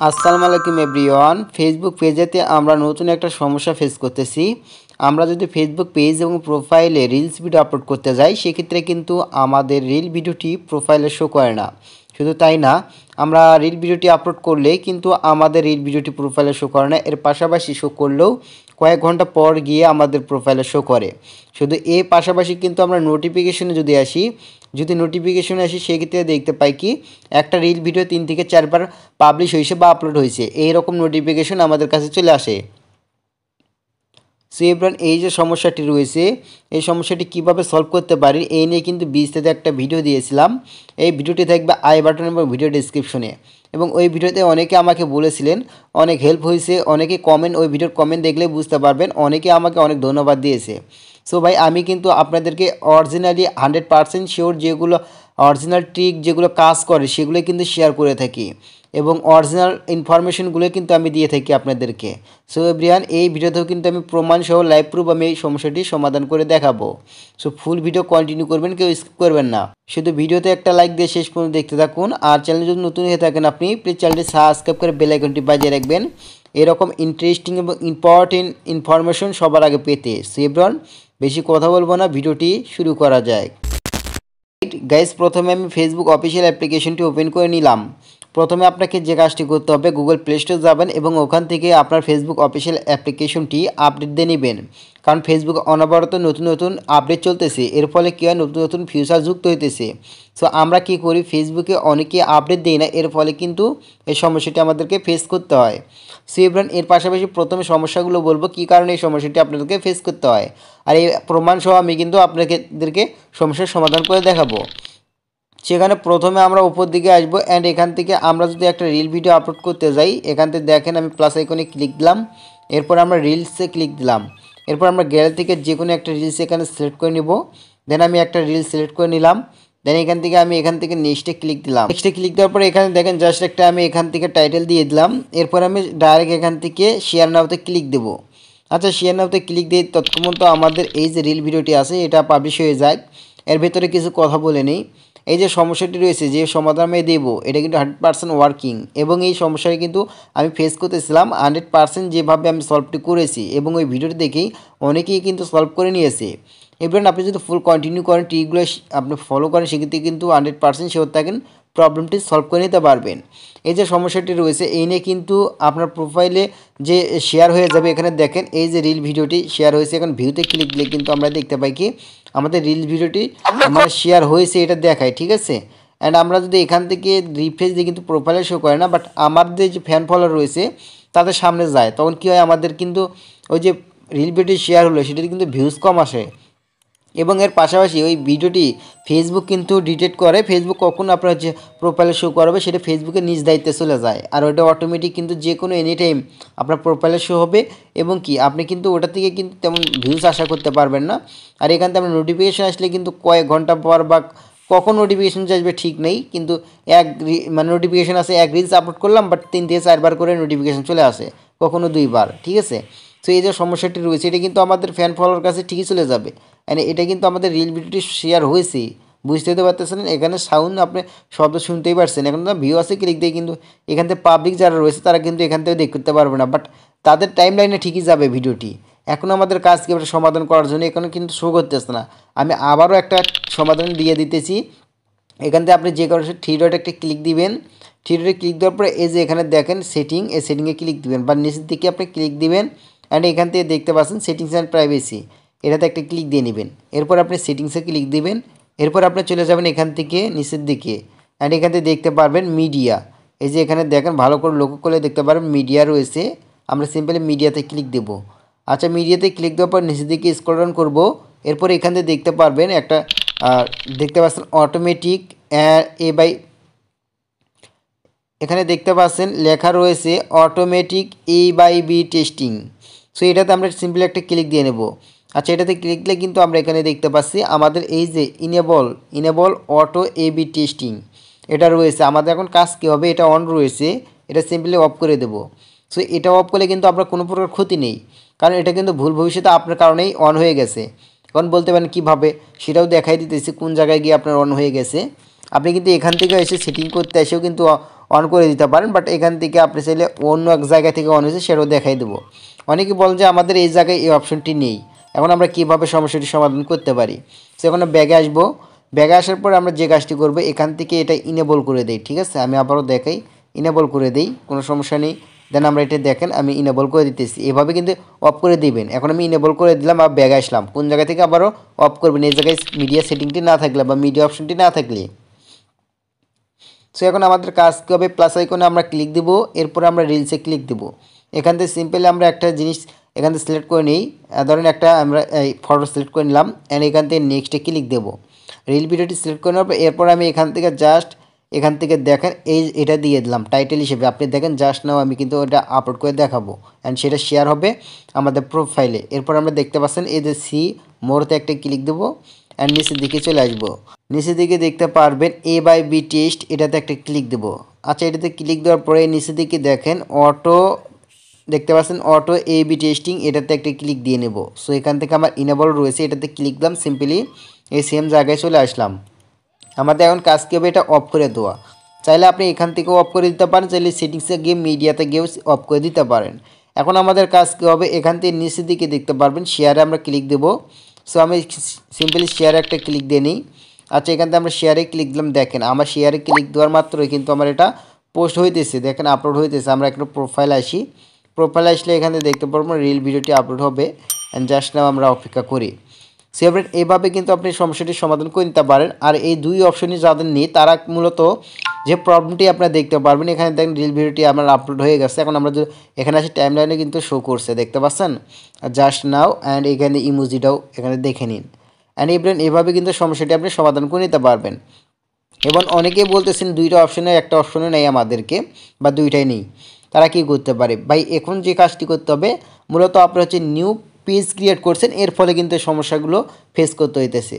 আসসালামু আলাইকুম everyone. Facebook পেজেতে আমরা নতুন একটা সমস্যা ফেস করতেছি। আমরা যদি ফেসবুক পেজ এবং প্রোফাইলে রিলস ভিডিও আপলোড করতে যাই, সেক্ষেত্রে কিন্তু আমাদের রিল ভিডিওটি প্রোফাইলে শো করে না। শুধু তাই না, আমরা রিল ভিডিওটি আপলোড করলে কিন্তু আমাদের রিল ভিডিওটি প্রোফাইলে শো করে না। এর পাশাপাশি শো করলেও কয়েক ঘন্টা পর গিয়ে আমাদের প্রোফাইলে শো করে। শুধু এর পাশাপাশি কিন্তু আমরা নোটিফিকেশনে যদি নোটিফিকেশনে আসি, সেক্ষেত্রে দেখতে পাই কি একটা রিল ভিডিও 3 থেকে 4 বার পাবলিশ হয়েছে বা আপলোড হয়েছে, এইরকম নোটিফিকেশন আমাদের কাছে চলে আসে। সো এবার এই যে সমস্যাটি রয়েছে, এই সমস্যাটি কিভাবে সলভ করতে পারি এই নিয়ে কিন্তু বিস্তারিত একটা ভিডিও দিয়েছিলাম। এই ভিডিওটি থাকবে আই বাটন এবং ভিডিও ডিসক্রিপশনে। এবং ওই ভিডিওতে অনেকে আমাকে বলেছিলেন, অনেক হেল্প হয়েছে। অনেকে কমেন্ট, ওই ভিডিওর কমেন্ট দেখলে বুঝতে পারবেন, অনেকে আমাকে অনেক ধন্যবাদ দিয়েছে। সো ভাই, আমি কিন্তু আপনাদেরকে অরিজিনালি 100% শিওর যেগুলো অরিজিনাল ট্রিক যেগুলো কাজ করে সেগুলো কিন্তু শেয়ার করে থাকি, এবং অরিজিনাল ইনফরমেশনগুলো কিন্তু আমি দিয়ে থাকি আপনাদেরকে। সো এভরিওয়ান, এই ভিডিওতেও কিন্তু আমি প্রমাণ সহ লাইভ প্রুফ আমি এই সমস্যাটি সমাধান করে দেখাবো। সো ফুল ভিডিও কন্টিনিউ করবেন, কেউ স্কিপ করবেন না। শুধু ভিডিওতে একটা লাইক দিয়ে শেষ পর্যন্ত দেখতে থাকুন। আর চ্যানেল যদি নতুন হয়ে থাকেন, আপনি প্লিজ চ্যানেলটি সাবস্ক্রাইব করে বেল আইকনটি বাজিয়ে রাখবেন এরকম ইন্টারেস্টিং এবং ইম্পর্টেন্ট ইনফরমেশন সবার আগে পেতে। সো এভরিওয়ান, বেশি কথা বলবো না, ভিডিওটি শুরু করা যায়। গাইস, প্রথমে আমি ফেসবুক অফিসিয়াল অ্যাপ্লিকেশনটি ওপেন করে নিলাম। প্রথমে আপনাকে যে কাজটি করতে হবে, গুগল প্লে স্টোরে যাবেন এবং ওখান থেকে আপনার ফেসবুক অফিসিয়াল অ্যাপ্লিকেশনটি আপডেট দিয়ে নেবেন। কারণ ফেসবুক অনবরত নতুন নতুন আপডেট চলতেছে, এর ফলে কী হয়, নতুন নতুন ফিচার যুক্ত হইতেছে। সো আমরা কি করি, ফেসবুকে অনেকে আপডেট দেই না, এর ফলে কিন্তু এই সমস্যাটি আমাদেরকে ফেস করতে হয়। সো এবার এর পাশাপাশি প্রথমে সমস্যাগুলো বলবো কী কারণে এই সমস্যাটি আপনাদেরকে ফেস করতে হয়, আর এই প্রমাণ সহ আমি কিন্তু আপনাদেরকে সমস্যার সমাধান করে দেখাবো। সেখানে প্রথমে আমরা উপর দিকে আসবো, অ্যান্ড এখান থেকে আমরা যদি একটা রিল ভিডিও আপলোড করতে যাই, এখান থেকে দেখেন আমি প্লাস আইকনে ক্লিক দিলাম। এরপর আমরা রিলসে ক্লিক দিলাম। এরপর আমরা গ্যালারি থেকে যে কোনো একটা রিলস এখানে সিলেক্ট করে নিব। দেন আমি একটা রিল সিলেক্ট করে নিলাম। দেন এখান থেকে নেক্সটে ক্লিক দিলাম। নেক্সটে ক্লিক দেওয়ার পরে এখানে দেখেন জাস্ট একটা আমি এখান থেকে টাইটেল দিয়ে দিলাম। এরপর আমি ডাইরেক্ট এখান থেকে শেয়ার নাওতে ক্লিক দেবো। আচ্ছা, শেয়ার নাওতে ক্লিক দিয়ে তৎক্ষণাৎ আমাদের এই যে রিল ভিডিওটি আছে এটা পাবলিশ হয়ে যায়। এর ভেতরে কিছু কথা বলে নেই। এই যে সমস্যাটি রয়েছে, যে সমাধান আমি দেবো, এটা কিন্তু 100% ওয়ার্কিং, এবং এই সমস্যাটি কিন্তু আমি ফেস করতেছিলাম 100% যেভাবে আমি সলভটি করেছি, এবং ওই ভিডিওটি দেখেই অনেকেই কিন্তু সলভ করে নিয়েছে। এবার আপনি যদি ফুল কন্টিনিউ করেন, ট্রিকগুলো আপনি ফলো করেন, সেক্ষেত্রে কিন্তু 100% শিওর থাকেন প্রবলেমটি সলভ করে নিতে পারবেন। এই যে সমস্যাটি রয়েছে এই নিয়ে কিন্তু আপনার প্রোফাইলে যে শেয়ার হয়ে যাবে, এখানে দেখেন এই যে রিল ভিডিওটি শেয়ার হয়েছে, এখন ভিউতে ক্লিক দিলে কিন্তু আমরা দেখতে পাই কি আমাদের রিল ভিডিওটি আমার শেয়ার হয়েছে এটা দেখায়, ঠিক আছে। অ্যান্ড আমরা যদি এখান থেকে রিফ্রেশ দিয়ে কিন্তু প্রোফাইলে শো করে না, বাট আমাদের যে ফ্যান ফলোয়ার রয়েছে তাদের সামনে যায়, তখন কী হয়, আমাদের কিন্তু ওই যে রিল ভিডিও শেয়ার হলো সেটাতে কিন্তু ভিউজ কম আসে। এবং এর পাশাপাশি ওই ভিডিওটি ফেসবুক কিন্তু ডিটেক্ট করে। ফেসবুক কখন আপনার যে প্রোফাইলে শো করবে সেটা ফেসবুকের নিজ দায়িত্বে চলে যায়, আর ওটা অটোমেটিক কিন্তু যে কোনো এনি টাইম আপনার প্রোফাইলে শো হবে, এবং কি আপনি কিন্তু ওটা থেকে কিন্তু তেমন ভিউজ আশা করতে পারবেন না। আর এখান থেকে আপনার নোটিফিকেশান আসলে কিন্তু কয়েক ঘন্টা পর বা কখন নোটিফিকেশান আসবে ঠিক নেই, কিন্তু নোটিফিকেশান আসে, এক রিলস আপলোড করলাম বাট 3 থেকে 4 বার করে নোটিফিকেশান চলে আসে, কখনো 2 বার, ঠিক আছে। তো এই যে সমস্যাটি রয়েছে এটা কিন্তু আমাদের ফ্যান ফলোয়ার কাছে ঠিকই চলে যাবে, মানে এটা কিন্তু আমাদের রিল ভিডিওটি শেয়ার হয়েছে, বুঝতে তো পারতেছেন। এখানে সাউন্ড আপনি শব্দ শুনতেই পারছেন। এখন তো ভিউ আছে, ক্লিক দিয়ে কিন্তু এখান থেকে পাবলিক যারা রয়েছে তারা কিন্তু এখান থেকে দেখতে পারবে না, বাট তাদের টাইম লাইনে ঠিকই যাবে ভিডিওটি। এখন আমাদের কাজ কি সমাধান করার জন্য এখানে কিন্তু শো করতেছে না। আমি আবারও একটা সমাধান দিয়ে দিতেছি। এখান থেকে আপনি যে কোনো থ্রি ডট একটা ক্লিক দিবেন। থ্রি ডটে ক্লিক দেওয়ার পরে এই যে এখানে দেখেন সেটিং, এই সেটিংয়ে ক্লিক দিবেন বা নিচের দিকে আপনি ক্লিক দিবেন, অ্যান্ড এখান থেকে দেখতে পাচ্ছেন সেটিংস অ্যান্ড প্রাইভেসি, এটাতে একটা ক্লিক দিয়ে নেবেন। এরপর আপনি সেটিংসে ক্লিক দিবেন। এরপর আপনি চলে যাবেন এখান থেকে নিচের দিকে, অ্যান্ড এখান থেকে দেখতে পারবেন মিডিয়া। এই যে এখানে দেখেন, ভালো করে লক্ষ্য করলে দেখতে পারবেন মিডিয়া রয়েছে। আমরা সিম্পলি মিডিয়াতে ক্লিক দেবো। আচ্ছা, মিডিয়াতে ক্লিক দেওয়ার পর নিচের দিকে স্ক্রল ডাউন করবো। এরপর এখান থেকে দেখতে পারবেন একটা দেখতে পাচ্ছেন অটোমেটিক এ বাই, এখানে দেখতে পাচ্ছেন লেখা রয়েছে অটোমেটিক A/B টেস্টিং। সো এটাতে আমরা সিম্পলি একটা ক্লিক দিয়ে নেব। আচ্ছা, এটাতে ক্লিক দিলে কিন্তু আমরা এখানে দেখতে পাচ্ছি আমাদের এই যে ইনেবল অটো A/B টেস্টিং এটা রয়েছে। আমাদের এখন কাজ কী হবে, এটা অন রয়েছে, এটা সিম্পলি অফ করে দেব। সো এটা অফ করলে কিন্তু আপনার কোনো প্রকার ক্ষতি নেই, কারণ এটা কিন্তু ভুল ভবিষ্যতে আপনার কারণেই অন হয়ে গেছে। এখন বলতে পারেন কীভাবে, সেটাও দেখাই দিতেছি কোন জায়গায় গিয়ে আপনার অন হয়ে গেছে। আপনি কিন্তু এখান থেকে এসে সেটিং করতে এসেও কিন্তু অন করে দিতে পারেন, বাট এখান থেকে আপনি চাইলে অন্য এক জায়গা থেকে অন হয়েছে সেটাও দেখাই দেবো। অনেকে বলেন যে আমাদের এই জায়গায় এই অপশনটি নেই, এখন আমরা কীভাবে সমস্যাটি সমাধান করতে পারি। সেখানে ব্যাগে আসবো, ব্যাগে আসার পর আমরা যে কাজটি করবো এখান থেকে এটা ইনেবল করে দিই। ঠিক আছে, আমি আবারও দেখাই, ইনেবল করে দিই, কোনো সমস্যা নেই। দেন আমরা এটা দেখেন আমি ইনেবল করে দিতেছি, এভাবে কিন্তু অফ করে দিবেন। এখন আমি ইনেবল করে দিলাম আর ব্যাগে আসলাম, কোন জায়গা থেকে আবারও অফ করবেন এই জায়গায় মিডিয়া সেটিংটি না থাকলে বা মিডিয়া অপশনটি না থাকলে। সো এখন আমাদের কাজ কী হবে, প্লাস আইকনে আমরা ক্লিক দেবো, এরপর আমরা রিলসে ক্লিক দেবো। এখান থেকে সিম্পলি আমরা একটা জিনিস এখান থেকে সিলেক্ট করে নিই, ধরেন একটা আমরা এই ফটো সিলেক্ট করে নিলাম অ্যান্ড এখান থেকে নেক্সটে ক্লিক দেবো। রিল ভিডিওটি সিলেক্ট করে নেওয়ার পর এরপর আমি এখান থেকে জাস্ট এখান থেকে দেখেন এটা দিয়ে দিলাম টাইটেল হিসেবে। আপনি দেখেন জাস্ট নাও আমি কিন্তু ওটা আপলোড করে দেখাবো অ্যান্ড সেটা শেয়ার হবে আমাদের প্রোফাইলে। এরপর আমরা দেখতে পাচ্ছেন এই যে সি মোরতে একটা ক্লিক দেবো অ্যান্ড নিচের দিকে চলে আসবো। নিচের দিকে দেখতে পারবেন A/B টেস্ট, এটাতে একটা ক্লিক দেবো। আচ্ছা, এটাতে ক্লিক দেওয়ার পরে নিচের দিকে দেখেন অটো দেখতে পাচ্ছেন অটো A/B টেস্টিং, এটাতে একটা ক্লিক দিয়ে নেব। সো এখান থেকে আমার ইনেবল রয়েছে, এটাতে ক্লিক দিলাম, সিম্পলি এই সেম জায়গায় চলে আসলাম। আমাদের এখন কাজ কী হবে, এটা অফ করে দেওয়া। চাইলে আপনি এখান থেকেও অফ করে দিতে পারেন, চাইলে সেটিংসে গিয়ে মিডিয়াতে গিয়েও অফ করে দিতে পারেন। এখন আমাদের কাজ কী হবে, এখান থেকে নিচের দিকে দেখতে পারবেন শেয়ারে আমরা ক্লিক দেবো। সো আমি সিম্পলি শেয়ারে একটা ক্লিক দিয়ে নিই। আচ্ছা, এখান থেকে আমরা শেয়ারে ক্লিক দিলাম, দেখেন আমার শেয়ারে ক্লিক দেওয়ার মাত্রই কিন্তু আমার এটা পোস্ট হইতেছে, দেখেন আপলোড হইতেছে। আমরা একটা প্রোফাইল আসি, প্রোফাইল আসলে এখানে দেখতে পারবো রিল ভিডিওটি আপলোড হবে অ্যান্ড জাস্ট নাও আমরা অপেক্ষা করি। সেভাবে এইভাবে কিন্তু আপনি সমস্যাটির সমাধান করে নিতে পারেন। আর এই দুই অপশনই যাদের নেই তারা মূলত যে প্রবলেমটি আপনারা দেখতে পারবেন, এখানে দেখেন রিল ভিডিওটি আমার আপলোড হয়ে গেছে। এখন আমরা এখানে আসি টাইমলাইনে কিন্তু শো করছে, দেখতে পাচ্ছেন জাস্ট নাও অ্যান্ড এখানে ইমোজিটাও এখানে দেখে নিন। অ্যান্ড এভাবে কিন্তু সমস্যাটি আপনি সমাধান করে নিতে পারবেন। এবং অনেকেই বলতেছেন দুইটা অপশনে একটা অপশনে নেই আমাদেরকে, বা দুইটাই নেই, তারা কি করতে পারে ভাই? এখন যে কাজটি করতে হবে মূলত আপনার হচ্ছে নিউ পেজ ক্রিয়েট করছেন, এর ফলে কিন্তু সমস্যাগুলো ফেস করতে হইতেছে।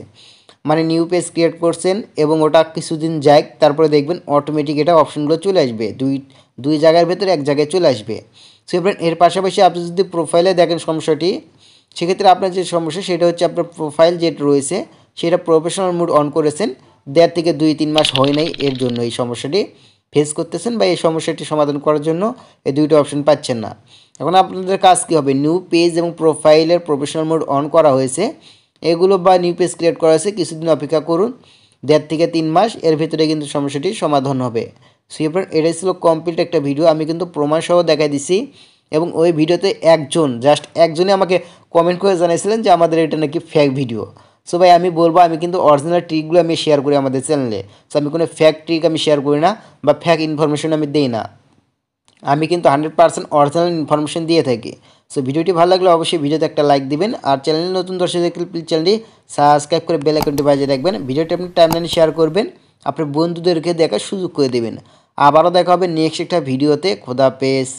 মানে নিউ পেজ ক্রিয়েট করছেন এবং ওটা কিছুদিন যায়, তারপরে দেখবেন অটোমেটিক এটা অপশনগুলো চলে আসবে, দুই জায়গার ভেতরে এক জায়গায় চলে আসবে। সো এর পাশাপাশি আপনি যদি প্রোফাইলে দেখেন সমস্যাটি, সেক্ষেত্রে আপনার যে সমস্যা সেটা হচ্ছে আপনার প্রোফাইল যেটা রয়েছে সেটা প্রফেশনাল মোড অন করেছেন, 1.5 থেকে 2-3 মাস হয় নাই, এর জন্য এই সমস্যাটি ফেস করতেছেন বা এই সমস্যাটি সমাধান করার জন্য এই দুইটা অপশন পাচ্ছেন না। এখন আপনাদের কাজ কী হবে, নিউ পেজ এবং প্রোফাইলের প্রফেশনাল মোড অন করা হয়েছে এগুলো বা নিউ পেজ ক্রিয়েট করা হয়েছে, কিছুদিন অপেক্ষা করুন, 1.5 থেকে 3 মাস, এর ভিতরে কিন্তু সমস্যাটির সমাধান হবে। সো এবার এটাই ছিল কমপ্লিট একটা ভিডিও, আমি কিন্তু প্রমাণসহ দেখাই দিছি। এবং ওই ভিডিওতে জাস্ট একজনই আমাকে কমেন্ট করে জানিয়েছিলেন যে আমাদের এটা নাকি ফেক ভিডিও। সো ভাই আমি বলবো, আমি কিন্তু অরিজিনাল ট্রিকগুলো আমি শেয়ার করি আমাদের চ্যানেলে। সো আমি কোনো ফেক ট্রিক আমি শেয়ার করি না বা ফেক ইনফরমেশন আমি দিই না, আমি কিন্তু 100% অরিজিনাল ইনফরমেশন দিয়ে থাকি। সো ভিডিওটি ভালো লাগলে অবশ্যই ভিডিওতে একটা লাইক দিবেন, আর চ্যানেলে নতুন দর্শক দেখলে প্লিজ চ্যানেলটি সাবস্ক্রাইব করে বেল আইকনটি বাজিয়ে রাখবেন। ভিডিওটি আপনি টাইমলাইনে শেয়ার করবেন, আপনার বন্ধুদেরকে দেখার সুযোগ করে দেবেন। আবারও দেখা হবে নেক্সট একটা ভিডিওতে। খোদা হাফেজ।